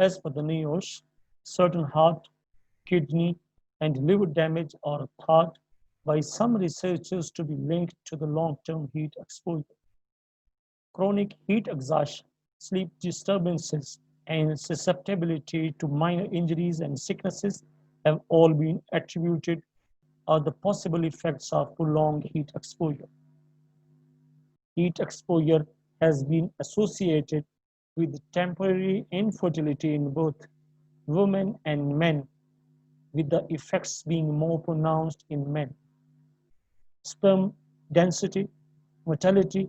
As per the news, certain heart, kidney, and liver damage are thought by some researchers to be linked to the long-term heat exposure. Chronic heat exhaustion, sleep disturbances, and susceptibility to minor injuries and sicknesses have all been attributed are the possible effects of prolonged heat exposure. Heat exposure has been associated with temporary infertility in both women and men, with the effects being more pronounced in men. Sperm density, mortality,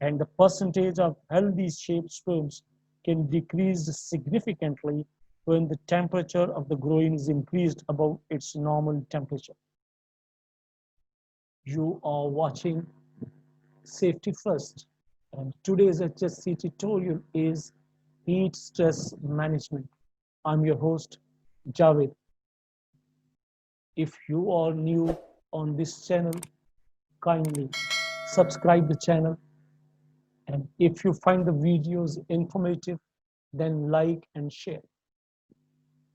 and the percentage of healthy shaped sperms can decrease significantly when the temperature of the groin is increased above its normal temperature. You are watching Safety First, and today's HSC tutorial is heat stress management. I'm your host, Javed. If you are new on this channel, kindly subscribe the channel, and if you find the videos informative, then like and share.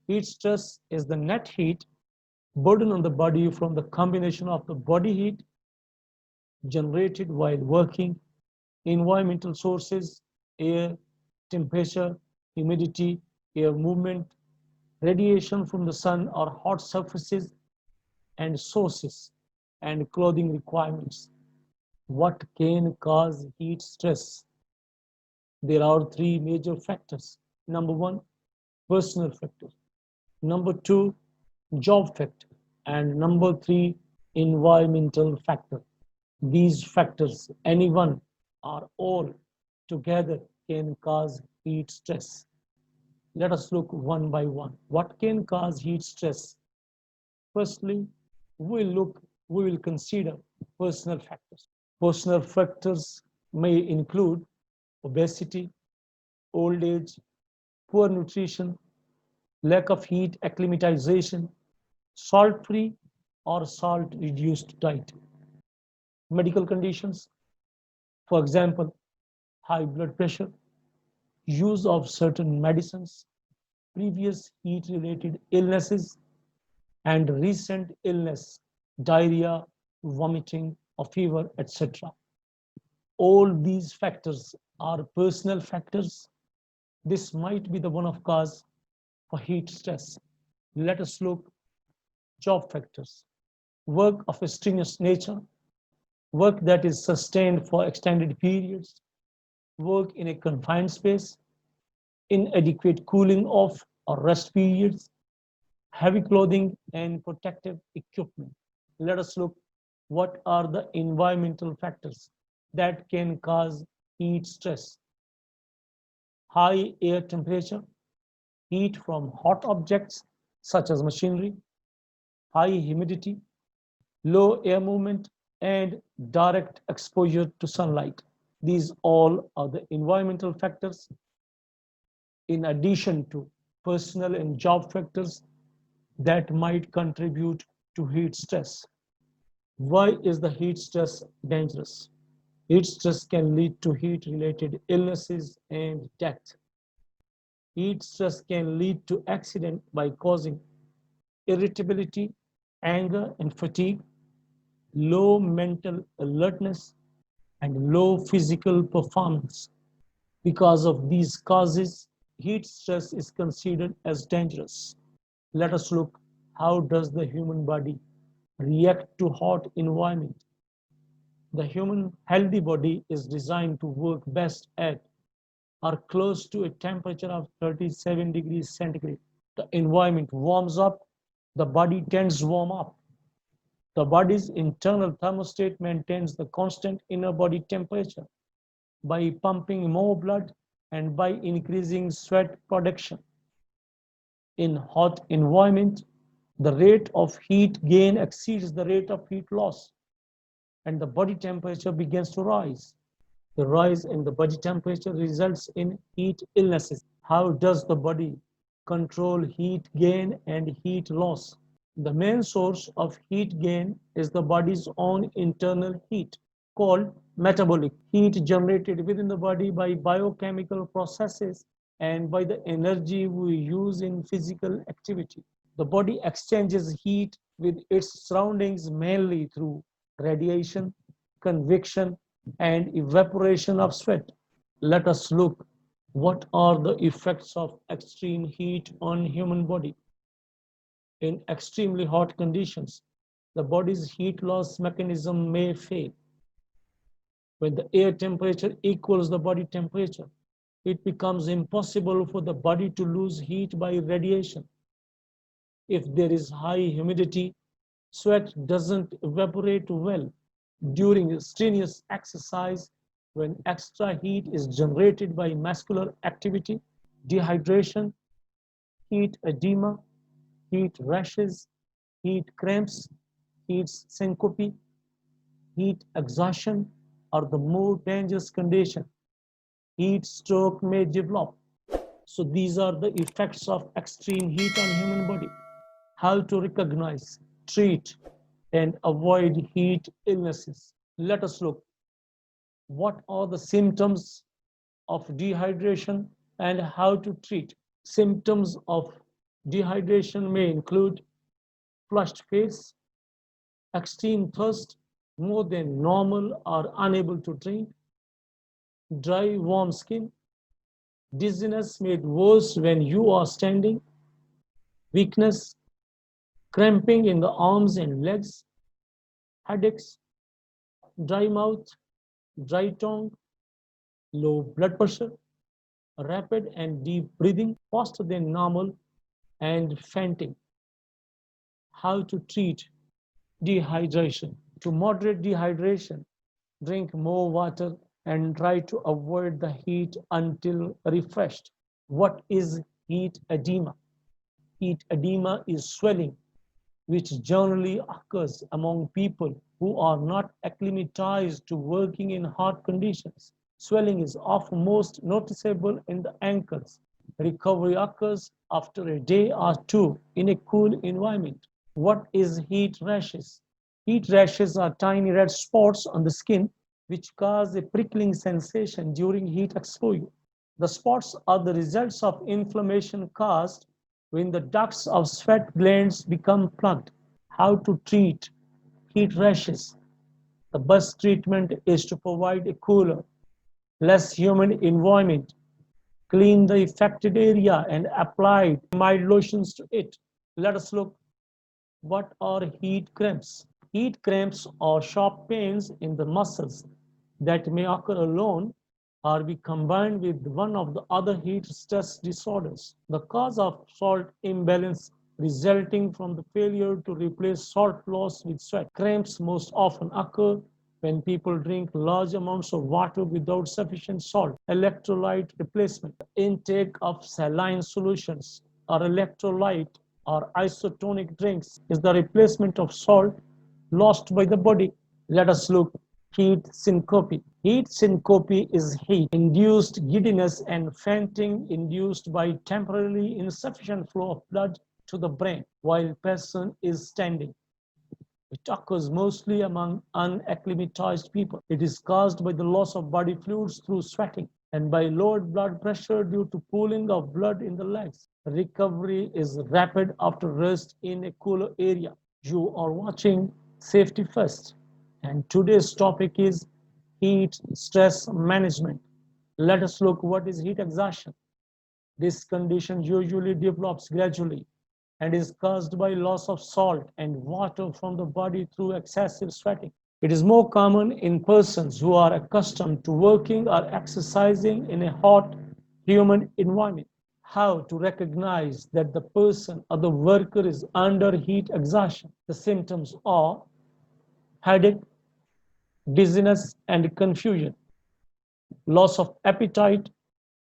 Heat stress is the net heat burden on the body from the combination of the body heat generated while working, environmental sources, air, temperature, humidity, air movement, radiation from the sun or hot surfaces and sources, and clothing requirements. What can cause heat stress? There are three major factors. Number one, personal factor. Number two, job factor. And number three, environmental factor. These factors, any one or all together, can cause heat stress. Let us look one by one. What can cause heat stress? Firstly, we will consider personal factors. Personal factors may include obesity, old age, poor nutrition, lack of heat acclimatization, salt-free or salt-reduced diet. Medical conditions, for example, high blood pressure, use of certain medicines, previous heat-related illnesses, and recent illness, diarrhea, vomiting, or fever, etc. All these factors are personal factors. This might be the one of cause for heat stress. Let us look job factors. Work of a strenuous nature, work that is sustained for extended periods, work in a confined space, inadequate cooling off or rest periods, heavy clothing and protective equipment. Let us look what are the environmental factors that can cause heat stress. High air temperature, heat from hot objects such as machinery, high humidity, low air movement, and direct exposure to sunlight. These all are the environmental factors in addition to personal and job factors that might contribute to heat stress. Why is the heat stress dangerous? Heat stress can lead to heat-related illnesses and death. Heat stress can lead to accident by causing irritability, anger and fatigue, low mental alertness, and low physical performance. Because of these causes, heat stress is considered as dangerous. Let us look how does the human body react to hot environment. The human healthy body is designed to work best at or close to a temperature of 37 degrees centigrade. The environment warms up, the body tends to warm up. The body's internal thermostat maintains the constant inner body temperature by pumping more blood and by increasing sweat production. In hot environment, the rate of heat gain exceeds the rate of heat loss, and the body temperature begins to rise. The rise in the body temperature results in heat illnesses. How does the body control heat gain and heat loss? The main source of heat gain is the body's own internal heat, called metabolic heat generated within the body by biochemical processes and by the energy we use in physical activity. The body exchanges heat with its surroundings mainly through radiation, convection, and evaporation of sweat. Let us look what are the effects of extreme heat on human body. In extremely hot conditions, the body's heat loss mechanism may fail. When the air temperature equals the body temperature, it becomes impossible for the body to lose heat by radiation. If there is high humidity, sweat doesn't evaporate well. During strenuous exercise, when extra heat is generated by muscular activity, dehydration, heat edema, heat rashes, heat cramps, heat syncope, heat exhaustion are the more dangerous condition. Heat stroke may develop. So these are the effects of extreme heat on human body. How to recognize, treat, and avoid heat illnesses. Let us look what are the symptoms of dehydration and how to treat. Symptoms of dehydration may include flushed face, extreme thirst, more than normal or unable to drink, dry, warm skin, dizziness made worse when you are standing, weakness, cramping in the arms and legs, headaches, dry mouth, dry tongue, low blood pressure, rapid and deep breathing, faster than normal, and fainting. How to treat dehydration? To moderate dehydration, drink more water and try to avoid the heat until refreshed. What is heat edema? Heat edema is swelling which generally occurs among people who are not acclimatized to working in hot conditions. Swelling is often most noticeable in the ankles. Recovery occurs after a day or two in a cool environment. What is heat rashes? Heat rashes are tiny red spots on the skin which cause a prickling sensation during heat exposure. The spots are the results of inflammation caused when the ducts of sweat glands become plugged. How to treat heat rashes? The best treatment is to provide a cooler, less humid environment, clean the affected area and apply mild lotions to it. Let us look what are heat cramps. Heat cramps are sharp pains in the muscles that may occur alone or be combined with one of the other heat stress disorders. The cause of salt imbalance resulting from the failure to replace salt loss with sweat. Cramps most often occur when people drink large amounts of water without sufficient salt. Electrolyte replacement. Intake of saline solutions or electrolyte or isotonic drinks is the replacement of salt lost by the body. Let us look heat syncope. Heat syncope is heat-induced giddiness and fainting induced by temporarily insufficient flow of blood to the brain while person is standing. It occurs mostly among unacclimatized people. It is caused by the loss of body fluids through sweating and by lowered blood pressure due to pooling of blood in the legs. Recovery is rapid after rest in a cooler area. You are watching Safety First, and today's topic is heat stress management. Let us look what is heat exhaustion. This condition usually develops gradually and is caused by loss of salt and water from the body through excessive sweating. It is more common in persons who are accustomed to working or exercising in a hot, humid environment. How to recognize that the person or the worker is under heat exhaustion? The symptoms are headache, dizziness and confusion, loss of appetite,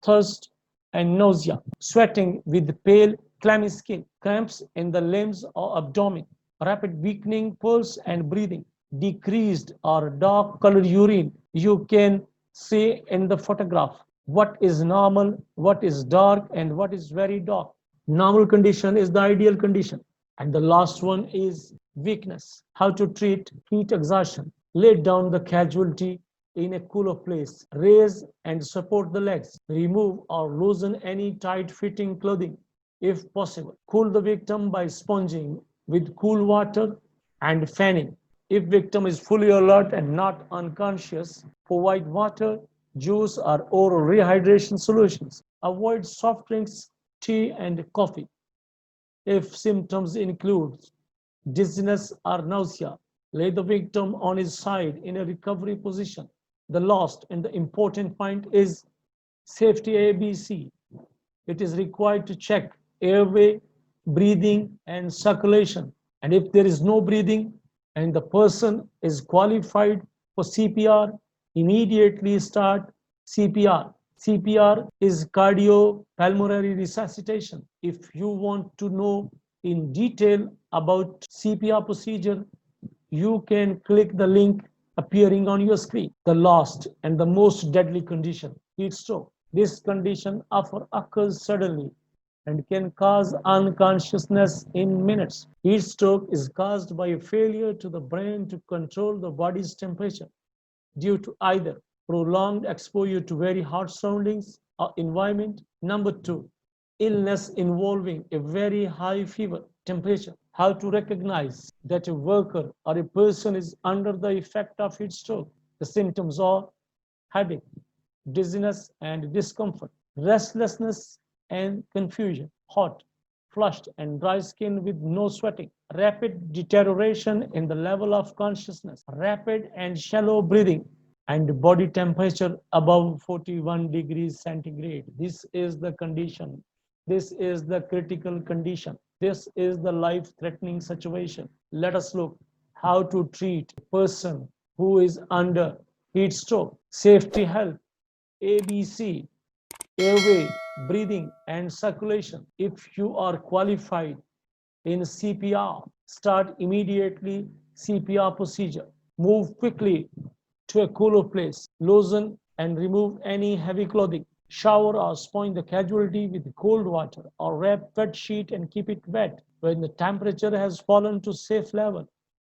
thirst, and nausea, sweating with pale, clammy skin, cramps in the limbs or abdomen, rapid weakening pulse and breathing, decreased or dark colored urine. You can see in the photograph what is normal, what is dark, and what is very dark. Normal condition is the ideal condition. And the last one is weakness. How to treat heat exhaustion? Lay down the casualty in a cooler place. Raise and support the legs. Remove or loosen any tight-fitting clothing if possible. Cool the victim by sponging with cool water and fanning. If victim is fully alert and not unconscious, provide water, juice, or oral rehydration solutions. Avoid soft drinks, tea, and coffee. If symptoms include dizziness or nausea, lay the victim on his side in a recovery position. The last and the important point is safety ABC. It is required to check airway, breathing, and circulation. And if there is no breathing and the person is qualified for CPR, immediately start CPR. CPR is cardiopulmonary resuscitation. If you want to know in detail about CPR procedure, you can click the link appearing on your screen. The last and the most deadly condition, heat stroke. This condition often occurs suddenly and can cause unconsciousness in minutes. Heat stroke is caused by a failure to the brain to control the body's temperature due to either prolonged exposure to very hot surroundings or environment. Number two, illness involving a very high fever, temperature. How to recognize that a worker or a person is under the effect of heat stroke. The symptoms are headache, dizziness and discomfort, restlessness and confusion, hot, flushed and dry skin with no sweating, rapid deterioration in the level of consciousness, rapid and shallow breathing, and body temperature above 41 degrees centigrade. This is the condition. This is the critical condition. This is the life-threatening situation. Let us look how to treat a person who is under heat stroke. Safety health, ABC, airway, breathing, and circulation. If you are qualified in CPR, start immediately CPR procedure. Move quickly to a cooler place. Loosen and remove any heavy clothing. Shower or sponge the casualty with cold water or wrap wet sheet and keep it wet. When the temperature has fallen to safe level,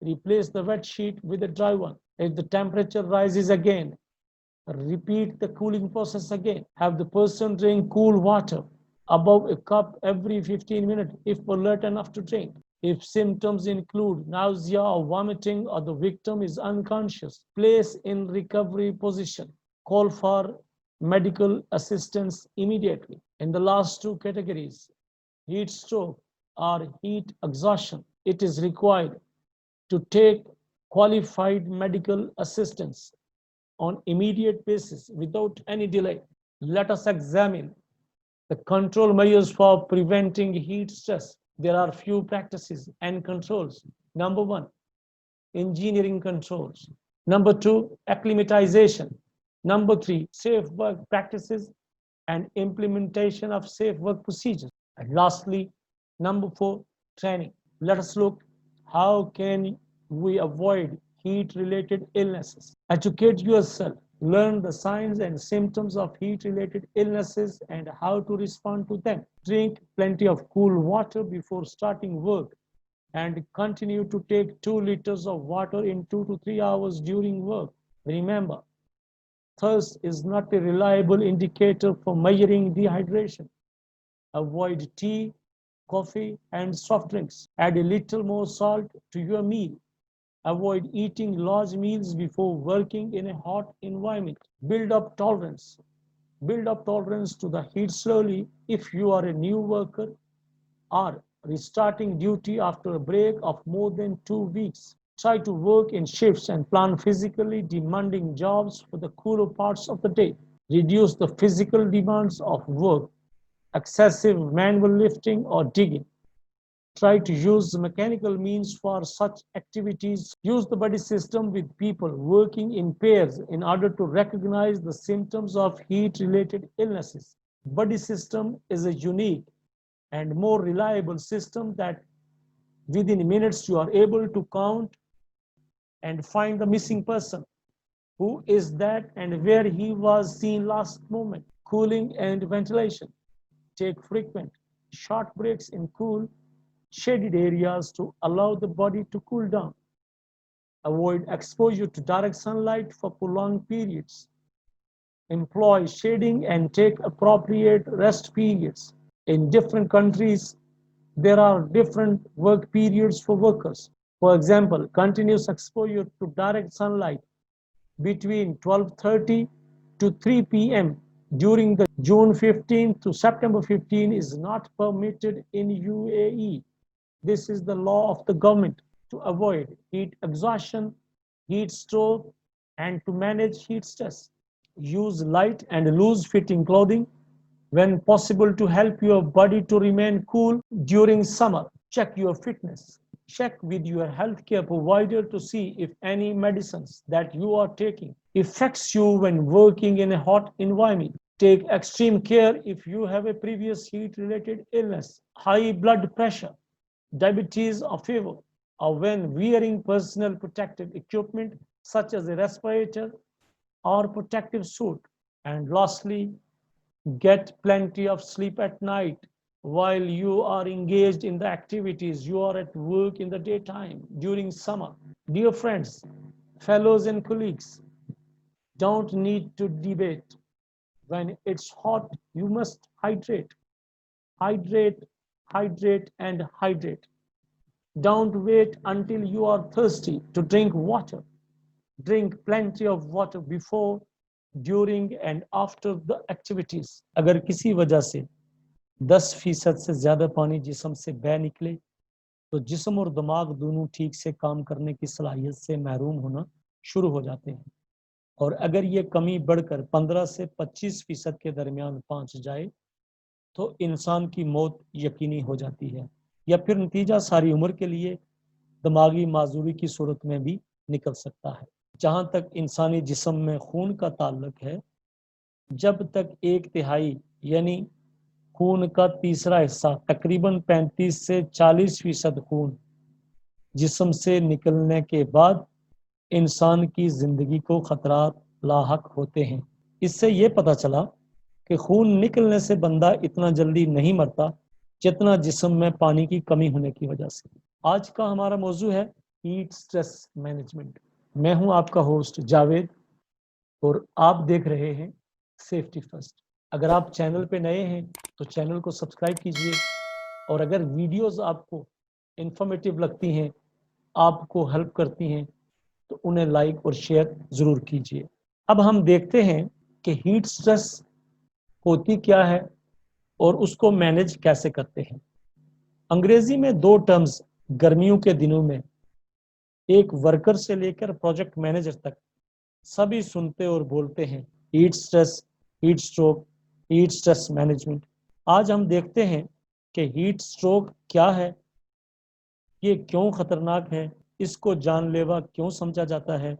replace the wet sheet with a dry one. If the temperature rises again, repeat the cooling process again. Have the person drink cool water above a cup every 15 minutes if alert enough to drink. If symptoms include nausea or vomiting or the victim is unconscious, place in recovery position. Call for medical assistance immediately. In the last two categories, heat stroke or heat exhaustion, it is required to take qualified medical assistance on immediate basis without any delay. Let us examine the control measures for preventing heat stress. There are few practices and controls. Number one, engineering controls. Number two, acclimatization. Number three, safe work practices and implementation of safe work procedures. And lastly, number four, training. Let us look how can we avoid heat-related illnesses. Educate yourself. Learn the signs and symptoms of heat-related illnesses and how to respond to them. Drink plenty of cool water before starting work and continue to take 2 liters of water in 2 to 3 hours during work. Remember, thirst is not a reliable indicator for measuring dehydration. Avoid tea, coffee, and soft drinks. Add a little more salt to your meal. Avoid eating large meals before working in a hot environment. Build up tolerance. Build up tolerance to the heat slowly if you are a new worker or restarting duty after a break of more than 2 weeks. Try to work in shifts and plan physically demanding jobs for the cooler parts of the day. Reduce the physical demands of work, excessive manual lifting or digging. Try to use mechanical means for such activities. Use the buddy system with people working in pairs in order to recognize the symptoms of heat-related illnesses. Buddy system is a unique and more reliable system that within minutes you are able to count and find the missing person. Who is that and where he was seen last moment? Cooling and ventilation. Take frequent, short breaks in cool, shaded areas to allow the body to cool down. avoid exposure to direct sunlight for prolonged periods, employ shading and take appropriate rest periods. In different countries, there are different work periods for workers. For example, continuous exposure to direct sunlight between 12:30 to 3 p.m. during the June 15 to September 15 is not permitted in UAE. This is the law of the government to avoid heat exhaustion, heat stroke, and to manage heat stress. Use light and loose fitting clothing when possible to help your body to remain cool during summer. Check your fitness. Check with your healthcare provider to see if any medicines that you are taking affects you when working in a hot environment. Take extreme care if you have a previous heat-related illness, high blood pressure, diabetes or fever, or when wearing personal protective equipment such as a respirator or protective suit. And lastly, get plenty of sleep at night while you are engaged in the activities you are at work in the daytime during summer. Dear friends, fellows and colleagues, don't need to debate. When it's hot, you must hydrate, hydrate, hydrate, and hydrate. Don't wait until you are thirsty to drink water. Drink plenty of water before, during and after the activities. अगर किसी वजह से 10% से ज़्यादा पानी जिस्म से बह निकले तो जिस्म और दिमाग दोनों ठीक से काम करने की सलाहियत से महरूम होना शुरू हो जाते हैं और अगर ये कमी बढ़कर 15 से 25% के दरमियान पहुंच जाए तो इंसान की मौत यकीनी हो जाती है या फिर नतीजा सारी उम्र के लिए दिमागी माजूरी की सूरत में भी निकल सकता है। जहाँ तक इंसानी जिस्म में खून का ताल्लुक है, जब तक 1/3 यानी खून का तीसरा हिस्सा तकरीबन 35 से 40% खून जिस्म से निकलने के बाद इंसान की जिंदगी को खतरात लाहक होते हैं। इससे ये पता चला कि खून निकलने से बंदा इतना जल्दी नहीं मरता जितना जिस्म में पानी की कमी होने की वजह से। आज का हमारा मौजू है हीट स्ट्रेस मैनेजमेंट। मैं हूं आपका होस्ट जावेद और आप देख रहे हैं सेफ्टी फर्स्ट। अगर आप चैनल पे नए हैं तो चैनल को सब्सक्राइब कीजिए और अगर वीडियोस आपको इंफॉर्मेटिव लगती हैं, आपको हेल्प करती हैं तो उन्हें लाइक और शेयर ज़रूर कीजिए। अब हम देखते हैं कि हीट स्ट्रेस होती क्या है और उसको मैनेज कैसे करते हैं। अंग्रेजी में 2 टर्म्स गर्मियों के दिनों में एक वर्कर से लेकर प्रोजेक्ट मैनेजर तक सभी सुनते और बोलते हैं, heat stress, heat stroke, heat stress management. आज हम देखते हैं कि हीट स्ट्रोक क्या है, ये क्यों खतरनाक है, इसको जानलेवा क्यों समझा जाता है,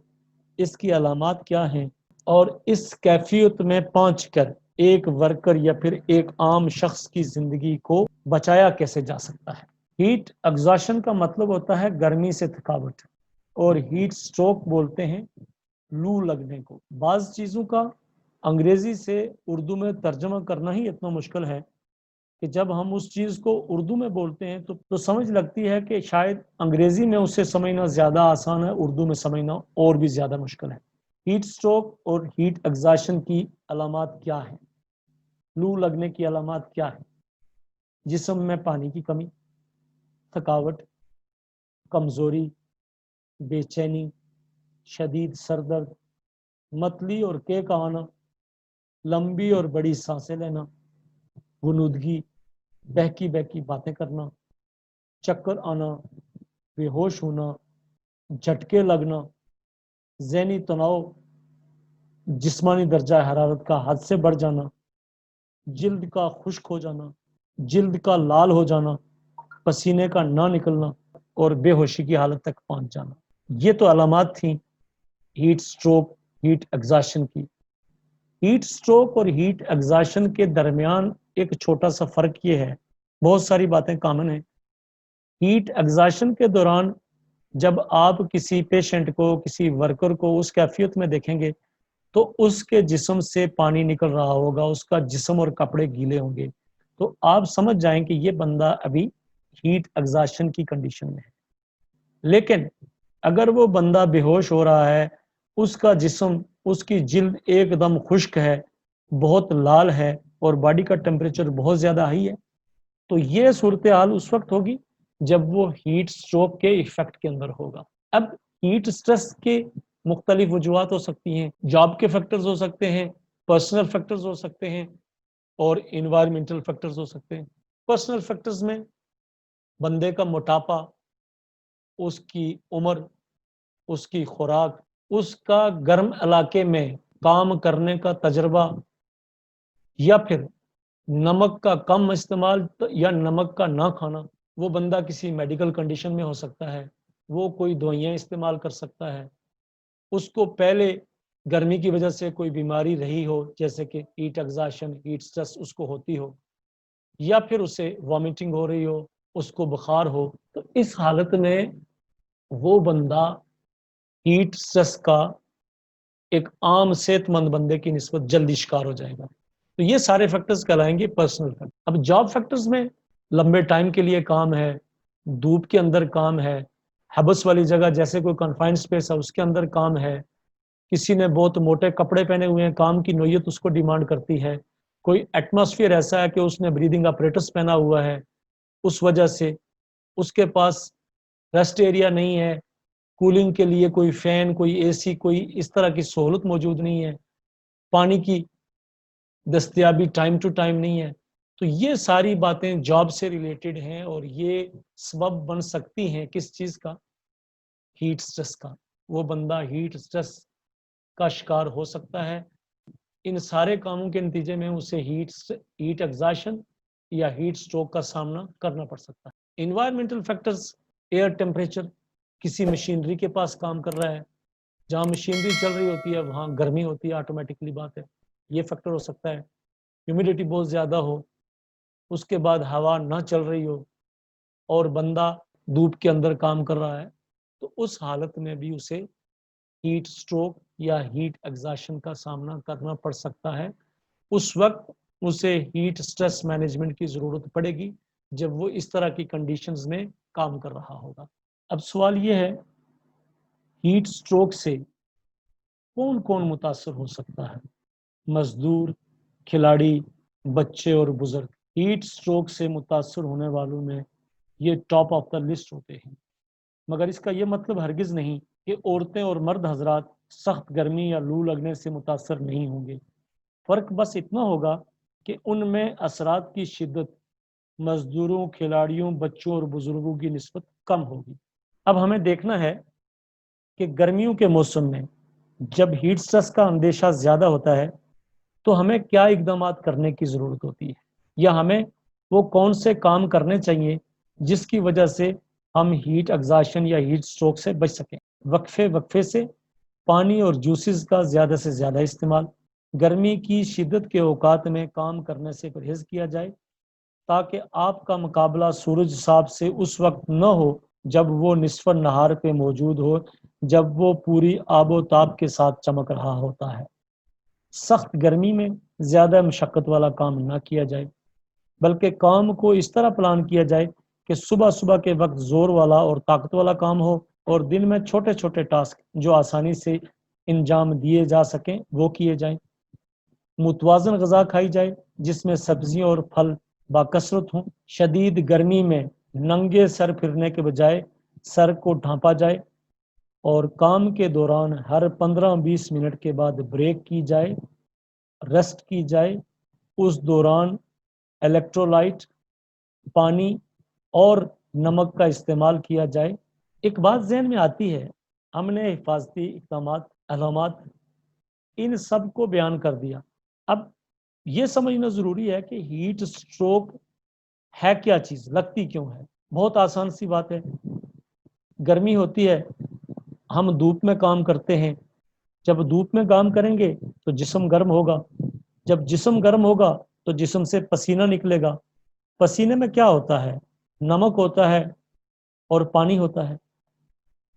इसकी अलामात क्या हैं और इस कैफियत में पहुंचकर एक वर्कर या फिर एक आम शख्स की जिंदगी को बचाया कैसे जा सकता है। हीट एग्जॉशन का मतलब होता है गर्मी से थकावट और हीट स्ट्रोक बोलते हैं लू लगने को। बाज़ चीज़ों का अंग्रेज़ी से उर्दू में तर्जमा करना ही इतना मुश्किल है कि जब हम उस चीज़ को उर्दू में बोलते हैं तो समझ लगती है कि शायद अंग्रेज़ी में उसे समझना ज़्यादा आसान है, उर्दू में समझना और भी ज़्यादा मुश्किल है। हीट स्ट्रोक और हीट एग्जॉशन की अलामात क्या हैं? लू लगने की अलामात क्या है? जिस्म में पानी की कमी, थकावट, कमज़ोरी, बेचैनी, शदीद सरदर्द, मतली और के का आना, लंबी और बड़ी सांसें लेना, गुनूदगी, बहकी बहकी बातें करना, चक्कर आना, बेहोश होना, झटके लगना, ज़हनी तनाव, जिस्मानी दर्जा हरारत का हद से बढ़ जाना, जिल्द का खुश्क हो जाना, जिल्द का लाल हो जाना, पसीने का ना निकलना और बेहोशी की हालत तक पहुंच जाना। ये तो अलामात थी हीट स्ट्रोक, हीट एग्जॉशन की। हीट स्ट्रोक और हीट एग्जॉशन के दरमियान एक छोटा सा फर्क ये है, बहुत सारी बातें कॉमन है। हीट एग्जॉशन के दौरान जब आप किसी पेशेंट को, किसी वर्कर को उस कैफियत में देखेंगे तो उसके जिस्म से पानी निकल रहा होगा, उसका जिस्म और कपड़े गीले होंगे, तो आप समझ जाएं कि ये बंदा अभी हीट एग्जॉशन की कंडीशन में है। लेकिन अगर वो बंदा बेहोश हो रहा है, उसका जिस्म, उसकी जिल्द एकदम खुश्क है, बहुत लाल है और बॉडी का टेम्परेचर बहुत ज़्यादा हाई है, तो ये सूरत हाल उस वक्त होगी जब वो हीट स्ट्रोक के इफेक्ट के अंदर होगा। अब हीट स्ट्रेस के मुख्तलिफ वजूहत हो सकती हैं, जॉब के फैक्टर्स हो सकते हैं, पर्सनल फैक्टर्स हो सकते हैं और इन्वायरमेंटल फैक्टर्स हो सकते हैं। पर्सनल फैक्टर्स में बंदे का मोटापा, उसकी उम्र, उसकी खुराक, उसका गर्म इलाके में काम करने का तजर्बा, या फिर नमक का कम इस्तेमाल या नमक का ना खाना। वो बंदा किसी मेडिकल कंडीशन में हो सकता है, वो कोई दवाइयाँ इस्तेमाल कर सकता है, उसको पहले गर्मी की वजह से कोई बीमारी रही हो, जैसे कि हीट एग्जॉशन, हीट स्ट्रेस उसको होती हो, या फिर उसे वॉमिटिंग हो रही हो, उसको बुखार हो, तो इस हालत में वो बंदा हीट स्ट्रेस का एक आम सेहतमंद बंदे की निस्बत जल्दी शिकार हो जाएगा। तो ये सारे फैक्टर्स कहलाएंगे पर्सनल फैक्टर। अब जॉब फैक्टर्स में लंबे टाइम के लिए काम है, धूप के अंदर काम है, हबस वाली जगह जैसे कोई कन्फाइंड स्पेस है उसके अंदर काम है, किसी ने बहुत मोटे कपड़े पहने हुए हैं, काम की नोयत उसको डिमांड करती है, कोई एटमॉस्फेयर ऐसा है कि उसने ब्रीदिंग अपरेटस पहना हुआ है, उस वजह से उसके पास रेस्ट एरिया नहीं है, कूलिंग के लिए कोई फैन, कोई एसी, कोई इस तरह की सहूलत मौजूद नहीं है, पानी की दस्तयाबी टाइम टू टाइम नहीं है। तो ये सारी बातें जॉब से रिलेटेड हैं और ये सबब बन सकती हैं किस चीज का? हीट स्ट्रेस का। वो बंदा हीट स्ट्रेस का शिकार हो सकता है। इन सारे कामों के नतीजे में उसे हीट एग्जॉशन या हीट स्ट्रोक का सामना करना पड़ सकता है। इन्वायरमेंटल फैक्टर्स, एयर टेम्परेचर, किसी मशीनरी के पास काम कर रहा है, जहाँ मशीनरी चल रही होती है वहाँ गर्मी होती है, ऑटोमेटिकली बात है, ये फैक्टर हो सकता है। ह्यूमिडिटी बहुत ज़्यादा हो, उसके बाद हवा ना चल रही हो और बंदा धूप के अंदर काम कर रहा है, तो उस हालत में भी उसे हीट स्ट्रोक या हीट एग्जॉशन का सामना करना पड़ सकता है। उस वक्त उसे हीट स्ट्रेस मैनेजमेंट की ज़रूरत पड़ेगी जब वो इस तरह की कंडीशंस में काम कर रहा होगा। अब सवाल ये है, हीट स्ट्रोक से कौन कौन मुतासर हो सकता है? मजदूर, खिलाड़ी, बच्चे और बुजुर्ग। हीट स्ट्रोक से मुतासर होने वालों में ये टॉप ऑफ द लिस्ट होते हैं, मगर इसका ये मतलब हरगिज नहीं कि औरतें और मर्द हजरात सख्त गर्मी या लू लगने से मुतासर नहीं होंगे। फर्क बस इतना होगा कि उनमें असरात की शिद्दत मजदूरों, खिलाड़ियों, बच्चों और बुजुर्गों की निस्बत कम होगी। अब हमें देखना है कि गर्मियों के मौसम में जब हीट स्ट्रेस का अंदेशा ज़्यादा होता है तो हमें क्या इकदाम करने की ज़रूरत होती है, या हमें वो कौन से काम करने चाहिए जिसकी वजह से हम हीट एग्जॉशन या हीट स्ट्रोक से बच सकें। वक्फे वक्फे से पानी और जूसेस का ज़्यादा से ज़्यादा इस्तेमाल, गर्मी की शिद्दत के औकात में काम करने से परहेज़ किया जाए ताकि आपका मुकाबला सूरज साहब से उस वक्त न हो जब वो निस्फ नहार पे मौजूद हो, जब वो पूरी आबो ताब के साथ चमक रहा होता है। सख्त गर्मी में ज़्यादा मशक्क़त वाला काम ना किया जाए, बल्कि काम को इस तरह प्लान किया जाए कि सुबह सुबह के वक्त ज़ोर वाला और ताकत वाला काम हो और दिन में छोटे छोटे टास्क जो आसानी से इंजाम दिए जा सकें वो किए जाएं। मुतवाज़न ग़िज़ा खाई जाए जिसमें सब्जियां और फल बाकसरत हों। शदीद गर्मी में नंगे सर फिरने के बजाय सर को ढांपा जाए और काम के दौरान हर 15-20 मिनट के बाद ब्रेक की जाए, रेस्ट की जाए। उस दौरान इलेक्ट्रोलाइट, पानी और नमक का इस्तेमाल किया जाए। एक बात जहन में आती है, हमने हिफाजती इक़दामात, अलामात, इन सब को बयान कर दिया। अब ये समझना ज़रूरी है कि हीट स्ट्रोक है क्या चीज़, लगती क्यों है। बहुत आसान सी बात है, गर्मी होती है, हम धूप में काम करते हैं, जब धूप में काम करेंगे तो जिस्म गर्म होगा, जब जिस्म गर्म होगा तो जिस्म से पसीना निकलेगा। पसीने में क्या होता है? नमक होता है और पानी होता है।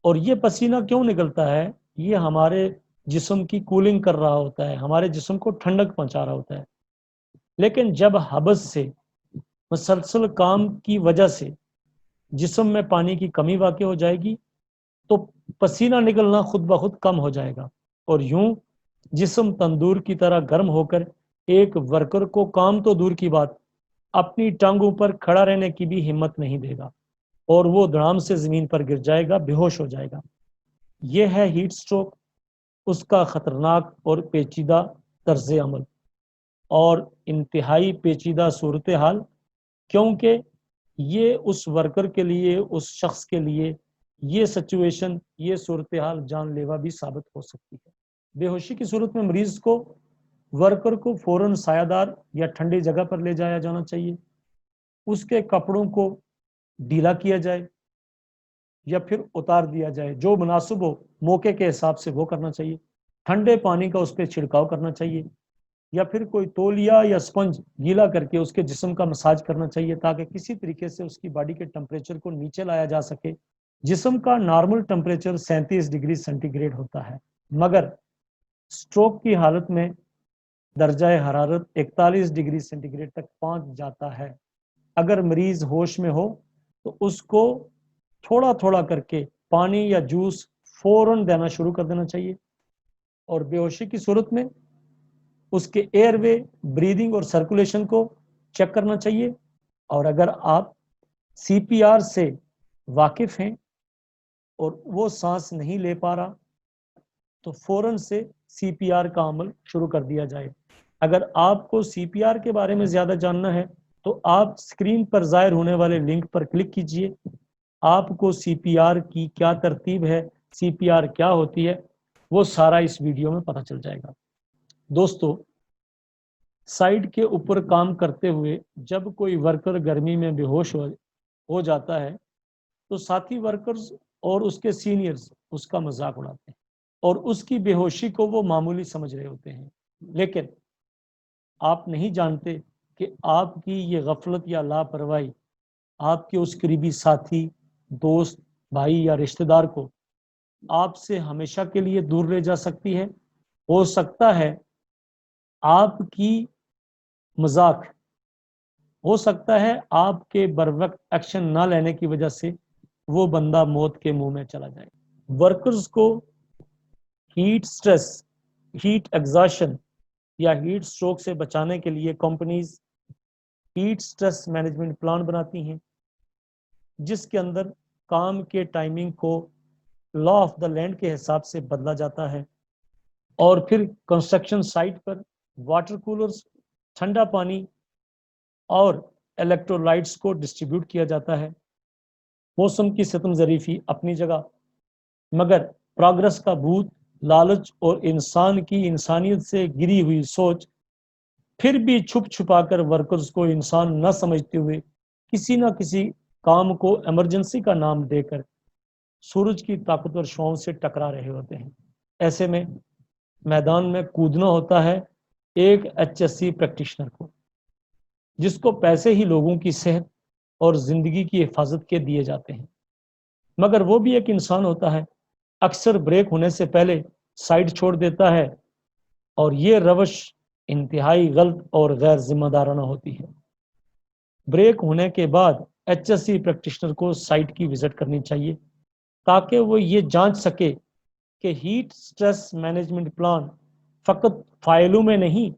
और ये पसीना क्यों निकलता है? ये हमारे जिस्म की कूलिंग कर रहा होता है, हमारे जिस्म को ठंडक पहुंचा रहा होता है। लेकिन जब हबस से मुसलसल काम की वजह से जिस्म में पानी की कमी वाक़ई हो जाएगी तो पसीना निकलना खुद ब खुद कम हो जाएगा और यूं जिस्म तंदूर की तरह गर्म होकर एक वर्कर को काम तो दूर की बात अपनी टांगों पर खड़ा रहने की भी हिम्मत नहीं देगा और वो धड़ाम से जमीन पर गिर जाएगा, बेहोश हो जाएगा। यह है हीट स्ट्रोक, उसका खतरनाक और पेचीदा तर्ज अमल और इंतहाई पेचीदा सूरत हाल, क्योंकि ये उस वर्कर के लिए, उस शख्स के लिए ये सिचुएशन, ये सूरत हाल जानलेवा भी साबित हो सकती है। बेहोशी की सूरत में मरीज को, वर्कर को फौरन सायादार या ठंडी जगह पर ले जाया जाना चाहिए। उसके कपड़ों को ढीला किया जाए या फिर उतार दिया जाए, जो मुनासिब हो मौके के हिसाब से वो करना चाहिए। ठंडे पानी का उस पर छिड़काव करना चाहिए या फिर कोई तौलिया या स्पंज गीला करके उसके जिस्म का मसाज करना चाहिए ताकि किसी तरीके से उसकी बॉडी के टेम्परेचर को नीचे लाया जा सके। जिस्म का नॉर्मल टेम्परेचर 37 डिग्री सेंटीग्रेड होता है, मगर स्ट्रोक की हालत में दर्जा हरारत 41 डिग्री सेंटीग्रेड तक पहुंच जाता है। अगर मरीज होश में हो तो उसको थोड़ा थोड़ा करके पानी या जूस फौरन देना शुरू कर देना चाहिए और बेहोशी की सूरत में उसके एयरवे, ब्रीदिंग और सर्कुलेशन को चेक करना चाहिए। और अगर आप सीपीआर से वाकिफ हैं और वो सांस नहीं ले पा रहा तो फौरन से सीपीआर का अमल शुरू कर दिया जाए। अगर आपको सीपीआर के बारे में ज्यादा जानना है तो आप स्क्रीन पर जाहिर होने वाले लिंक पर क्लिक कीजिए। आपको सीपीआर की क्या तरतीब है, सीपीआर क्या होती है, वो सारा इस वीडियो में पता चल जाएगा। दोस्तों, साइड के ऊपर काम करते हुए जब कोई वर्कर गर्मी में बेहोश हो जाता है तो साथी वर्कर्स और उसके सीनियर्स उसका मजाक उड़ाते हैं और उसकी बेहोशी को वो मामूली समझ रहे होते हैं। लेकिन आप नहीं जानते कि आपकी ये गफलत या लापरवाही आपके उस करीबी साथी, दोस्त, भाई या रिश्तेदार को आपसे हमेशा के लिए दूर ले जा सकती है। हो सकता है आपकी मजाक, हो सकता है आपके बरवक्त एक्शन ना लेने की वजह से वो बंदा मौत के मुंह में चला जाए। वर्कर्स को हीट स्ट्रेस, हीट एग्जॉशन या हीट स्ट्रोक से बचाने के लिए companies heat stress management plan बनाती हैं, जिसके अंदर काम के टाइमिंग को लॉ ऑफ द लैंड के हिसाब से बदला जाता है और फिर कंस्ट्रक्शन साइट पर वाटर कूलर्स, ठंडा पानी और इलेक्ट्रोलाइट्स को डिस्ट्रीब्यूट किया जाता है। मौसम की सितम ज़रीफी अपनी जगह, मगर प्रोग्रेस का भूत, लालच और इंसान की इंसानियत से गिरी हुई सोच फिर भी छुप छुपा कर वर्कर्स को इंसान न समझते हुए किसी न किसी काम को इमरजेंसी का नाम देकर सूरज की ताकतवर छांव से टकरा रहे होते हैं। ऐसे में मैदान में कूदना होता है एक एचएससी प्रैक्टिशनर को, जिसको पैसे ही लोगों की सेहत और जिंदगी की हिफाजत के दिए जाते हैं, मगर वो भी एक इंसान होता है। अक्सर ब्रेक होने से पहले साइड छोड़ देता है और ये रवश इंतहाई गलत और गैर जिम्मेदाराना होती है। ब्रेक होने के बाद एचएससी प्रैक्टिशनर को साइट की विजिट करनी चाहिए ताकि वो ये जांच सके कि हीट स्ट्रेस मैनेजमेंट प्लान फकत फाइलों में नहीं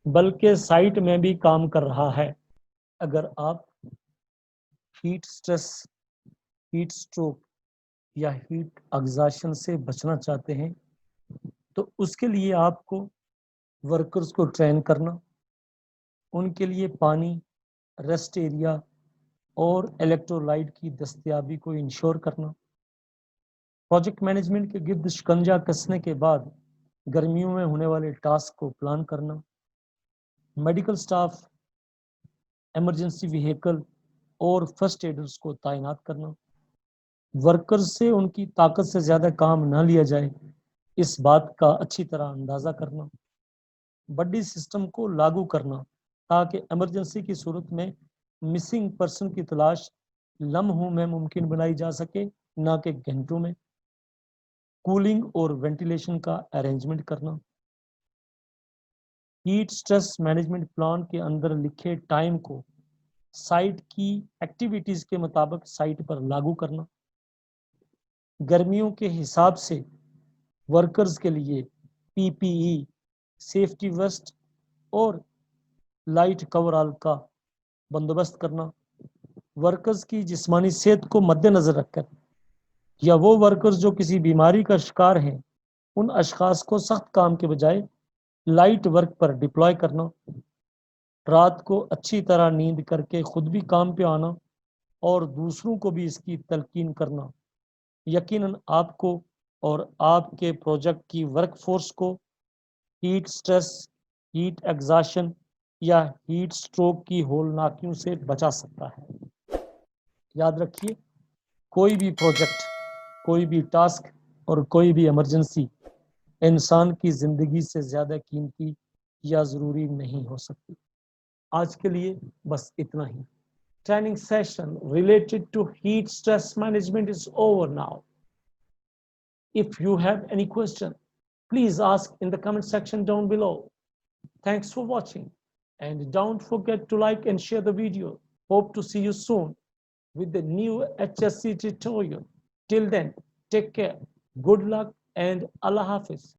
बल्कि साइट में भी काम कर रहा है। अगर आप हीट स्ट्रेस, हीट स्ट्रोक या हीट एग्जॉशन से बचना चाहते हैं तो उसके लिए आपको वर्कर्स को ट्रेन करना, उनके लिए पानी, रेस्ट एरिया और इलेक्ट्रोलाइट की दस्तयाबी को इंश्योर करना, प्रोजेक्ट मैनेजमेंट के गिर्द शिकंजा कसने के बाद गर्मियों में होने वाले टास्क को प्लान करना, मेडिकल स्टाफ, इमरजेंसी व्हीकल और फर्स्ट एडर्स को तैनात करना, वर्कर्स से उनकी ताकत से ज़्यादा काम ना लिया जाए इस बात का अच्छी तरह अंदाज़ा करना, बड्डी सिस्टम को लागू करना ताकि इमरजेंसी की सूरत में मिसिंग पर्सन की तलाश लम्हों में मुमकिन बनाई जा सके, ना कि घंटों में, कूलिंग और वेंटिलेशन का अरेंजमेंट करना, हीट स्ट्रेस मैनेजमेंट प्लान के अंदर लिखे टाइम को साइट की एक्टिविटीज़ के मुताबिक साइट पर लागू करना, गर्मियों के हिसाब से वर्कर्स के लिए पीपीई, सेफ्टी वेस्ट और लाइट कवरऑल का बंदोबस्त करना, वर्कर्स की जिस्मानी सेहत को मद्देनजर रखकर या वो वर्कर्स जो किसी बीमारी का शिकार हैं उन अशखास को सख्त काम के बजाय लाइट वर्क पर डिप्लॉय करना, रात को अच्छी तरह नींद करके खुद भी काम पे आना और दूसरों को भी इसकी तलकीन करना यकीनन आपको और आपके प्रोजेक्ट की वर्कफोर्स को हीट स्ट्रेस, हीट एग्जॉशन या हीट स्ट्रोक की होलनाकियों से बचा सकता है। याद रखिए, कोई भी प्रोजेक्ट, कोई भी टास्क और कोई भी इमरजेंसी इंसान की ज़िंदगी से ज़्यादा कीमती या ज़रूरी नहीं हो सकती। आज के लिए बस इतना ही। Training session related to heat stress management is over now. If you have any question, please ask in the comment section down below. Thanks for watching and don't forget to like and share the video. Hope to see you soon with the new HSC tutorial. Till then, take care, good luck and Allah Hafiz.